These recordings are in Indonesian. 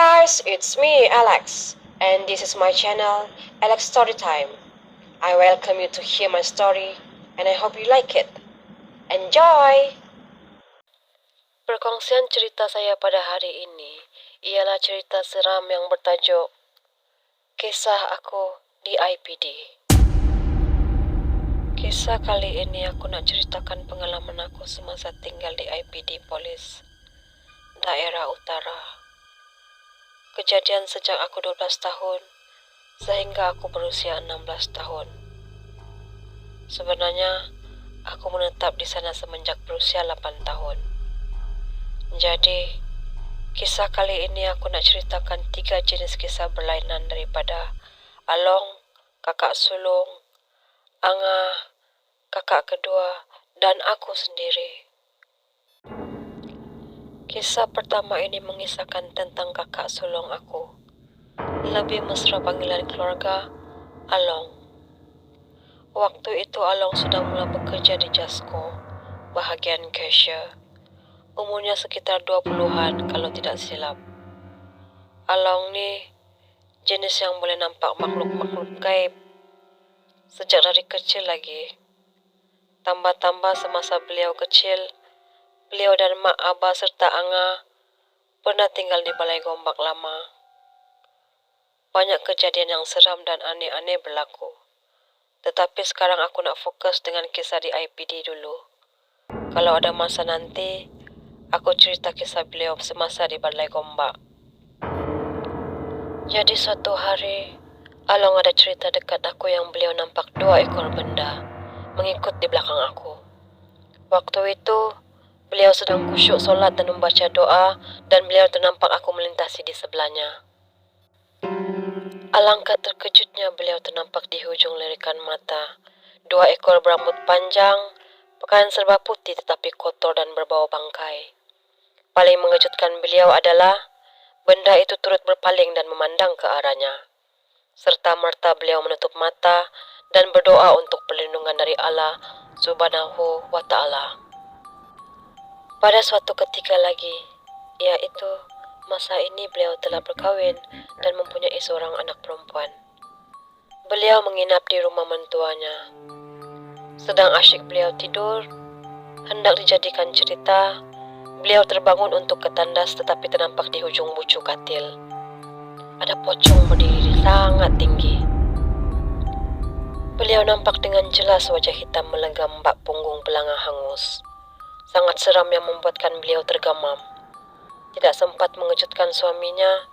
guys, it's me, Alex, and this is my channel, Alex Storytime. I welcome you to hear my story, and I hope you like it. Enjoy! Perkongsian cerita saya pada hari ini ialah cerita seram yang bertajuk Kisah Aku di IPD. Kisah kali ini aku nak ceritakan pengalaman aku semasa tinggal di IPD Polis, daerah utara. Kejadian sejak aku 12 tahun sehingga aku berusia 16 tahun. Sebenarnya, aku menetap di sana semenjak berusia 8 tahun. Jadi, kisah kali ini aku nak ceritakan 3 jenis kisah berlainan daripada Along, kakak sulung, Anga, kakak kedua, dan aku sendiri. Kisah pertama ini mengisahkan tentang kakak sulung aku. Lebih mesra panggilan keluarga, Along. Waktu itu Along sudah mula bekerja di Jasko, bahagian cashier. Umurnya sekitar 20-an kalau tidak silap. Along ni jenis yang boleh nampak makhluk-makhluk gaib sejak dari kecil lagi. Tambah-tambah semasa beliau kecil, beliau dan mak abah serta Anga pernah tinggal di balai gombak lama. Banyak kejadian yang seram dan aneh-aneh berlaku. Tetapi sekarang aku nak fokus dengan kisah di IPD dulu. Kalau ada masa nanti, aku cerita kisah beliau semasa di balai gombak. Jadi suatu hari, Along ada cerita dekat aku yang beliau nampak 2 ekor benda mengikut di belakang aku. Waktu itu, beliau sedang khusyuk solat dan membaca doa dan beliau ternampak aku melintasi di sebelahnya. Alangkah terkejutnya beliau ternampak di hujung lirikan mata 2 ekor berambut panjang, pakaian serba putih tetapi kotor dan berbau bangkai. Paling mengejutkan beliau adalah benda itu turut berpaling dan memandang ke arahnya. Serta merta beliau menutup mata dan berdoa untuk perlindungan dari Allah Subhanahu wa Ta'ala. Pada suatu ketika lagi, yaitu masa ini beliau telah berkahwin dan mempunyai seorang anak perempuan. Beliau menginap di rumah mentuanya. Sedang asyik beliau tidur, hendak dijadikan cerita, beliau terbangun untuk ke tandas tetapi ternampak di hujung bucu katil ada pocong berdiri sangat tinggi. Beliau nampak dengan jelas wajah hitam melenggam bak punggung belanga hangus. Sangat seram yang membuatkan beliau tergamam. Tidak sempat mengejutkan suaminya,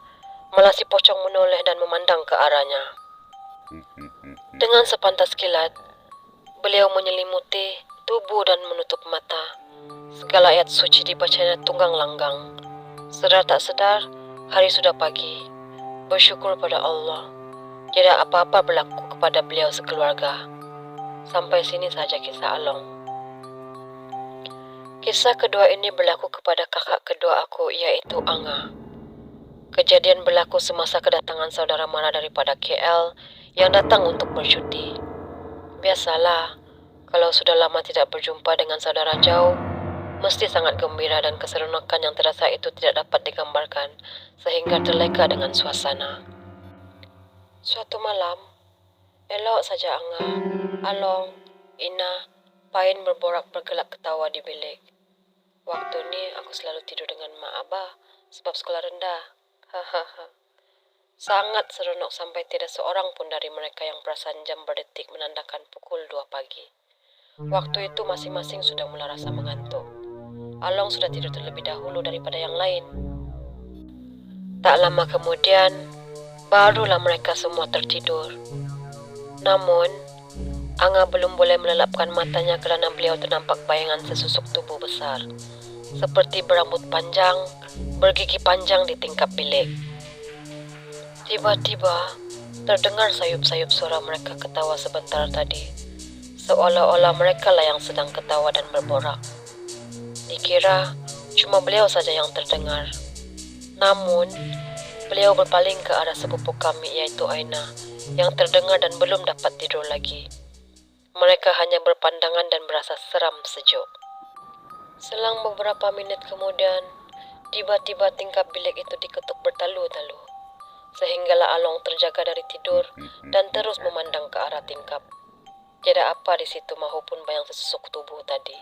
malah si pocong menoleh dan memandang ke arahnya. Dengan sepantas kilat, beliau menyelimuti tubuh dan menutup mata. Segala ayat suci dibacanya tunggang langgang. Sedar tak sedar, hari sudah pagi. Bersyukur pada Allah, tidak apa-apa berlaku kepada beliau sekeluarga. Sampai sini saja kisah Along. Kisah kedua ini berlaku kepada kakak kedua aku, yaitu Anga. Kejadian berlaku semasa kedatangan saudara mara daripada KL yang datang untuk bercuti. Biasalah, kalau sudah lama tidak berjumpa dengan saudara jauh, mesti sangat gembira dan keseronokan yang terasa itu tidak dapat digambarkan sehingga terleka dengan suasana. Suatu malam, elok saja Anga, Along, Ina, Pain berborak bergelak ketawa di bilik. Waktu ni aku selalu tidur dengan mak abah sebab sekolah rendah. Hahaha. Sangat seronok sampai tidak seorang pun dari mereka yang perasan jam berdetik menandakan pukul 2 pagi. Waktu itu masing-masing sudah mula rasa mengantuk. Along sudah tidur terlebih dahulu daripada yang lain. Tak lama kemudian, barulah mereka semua tertidur. Namun, Anga belum boleh melelapkan matanya kerana beliau ternampak bayangan sesusuk tubuh besar, seperti berambut panjang, bergigi panjang di tingkap bilik. Tiba-tiba, terdengar sayup-sayup suara mereka ketawa sebentar tadi, seolah-olah mereka lah yang sedang ketawa dan berborak. Dikira cuma beliau saja yang terdengar. Namun, beliau berpaling ke arah sepupu kami yaitu Aina, yang terdengar dan belum dapat tidur lagi. Mereka hanya berpandangan dan berasa seram sejuk. Selang beberapa minit kemudian, Tiba-tiba tingkap bilik itu diketuk bertalu-talu, sehinggalah Along terjaga dari tidur dan terus memandang ke arah tingkap. Tidak apa di situ maupun bayang sesosok tubuh tadi.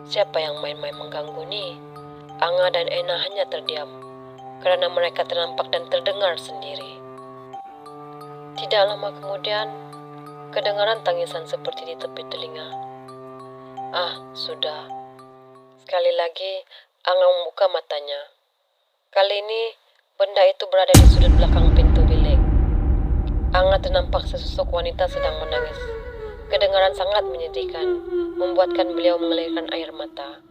Siapa yang main-main mengganggu nih? Anga dan Ena hanya terdiam, karena mereka ternampak dan terdengar sendiri. Tidak lama kemudian, kedengaran tangisan seperti di tepi telinga. Ah, sudah. Sekali lagi, Anga membuka matanya. Kali ini, benda itu berada di sudut belakang pintu bilik. Anga ternampak sesosok wanita sedang menangis. Kedengaran sangat menyedihkan, membuatkan beliau mengalirkan air mata.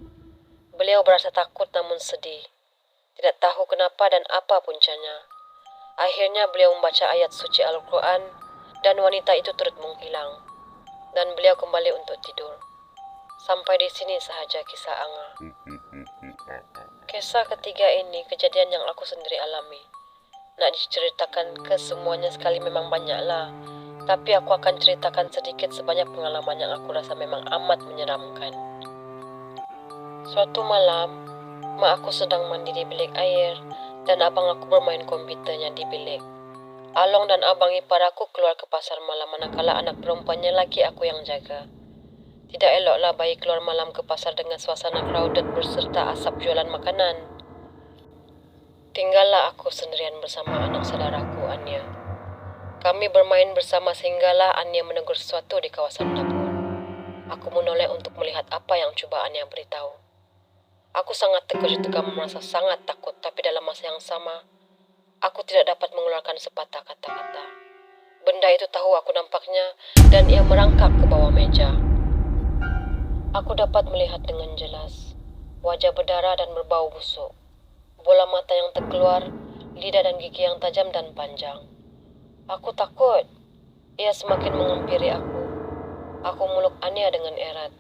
Beliau berasa takut namun sedih. Tidak tahu kenapa dan apa puncanya. Akhirnya beliau membaca ayat suci Al-Quran dan wanita itu turut menghilang. Dan beliau kembali untuk tidur. Sampai di sini sahaja kisah Anga. Kisah ketiga ini kejadian yang aku sendiri alami. Nak diceritakan ke semuanya sekali memang banyaklah. Tapi aku akan ceritakan sedikit sebanyak pengalaman yang aku rasa memang amat menyeramkan. Suatu malam, mak aku sedang mandi di bilik air dan abang aku bermain komputernya di bilik. Along dan abang ipar aku keluar ke pasar malam manakala anak perempuannya lagi aku yang jaga. Tidak eloklah bayi keluar malam ke pasar dengan suasana crowded berserta asap jualan makanan. Tinggallah aku sendirian bersama anak saudaraku, Anya. Kami bermain bersama sehinggalah Anya menegur sesuatu di kawasan dapur. Aku menoleh untuk melihat apa yang coba Anya beritahu. Aku sangat terkejut dan merasa sangat takut, tapi dalam masa yang sama, aku tidak dapat mengeluarkan sepatah kata-kata. Benda itu tahu aku nampaknya dan ia merangkak ke bawah meja. Aku dapat melihat dengan jelas. Wajah berdarah dan berbau busuk. Bola mata yang terkeluar, lidah dan gigi yang tajam dan panjang. Aku takut. Ia semakin menghampiri aku. Aku meluk Anya dengan erat.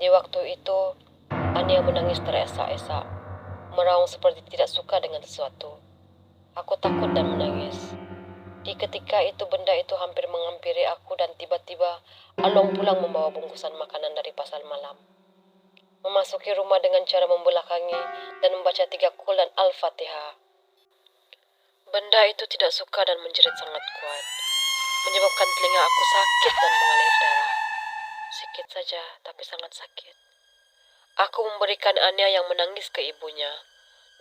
Di waktu itu, Anya menangis teresak-esak, meraung seperti tidak suka dengan sesuatu. Aku takut dan menangis. Di ketika itu benda itu hampir menghampiri aku dan tiba-tiba Along pulang membawa bungkusan makanan dari pasar malam. Memasuki rumah dengan cara membelakangi dan membaca 3 Qul dan Al-Fatihah. Benda itu tidak suka dan menjerit sangat kuat, menyebabkan telinga aku sakit dan mengalir darah. Sikit saja, tapi sangat sakit. Aku memberikan Anya yang menangis ke ibunya,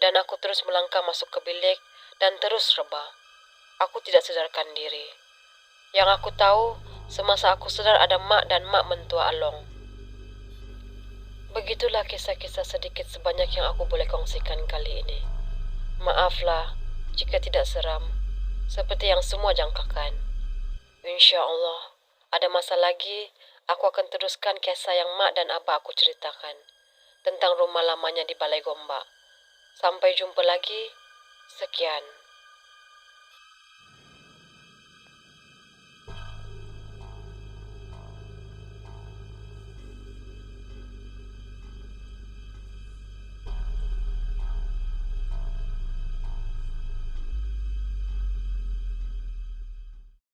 dan aku terus melangkah masuk ke bilik dan terus rebah. Aku tidak sadarkan diri. Yang aku tahu, semasa aku sadar ada mak dan mak mentua Along. Begitulah kisah-kisah sedikit sebanyak yang aku boleh kongsikan kali ini. Maaflah jika tidak seram, seperti yang semua jangkakan. Insya Allah, ada masa lagi, aku akan teruskan kisah yang mak dan abah aku ceritakan tentang rumah lamanya di Balai Gombak. Sampai jumpa lagi. Sekian.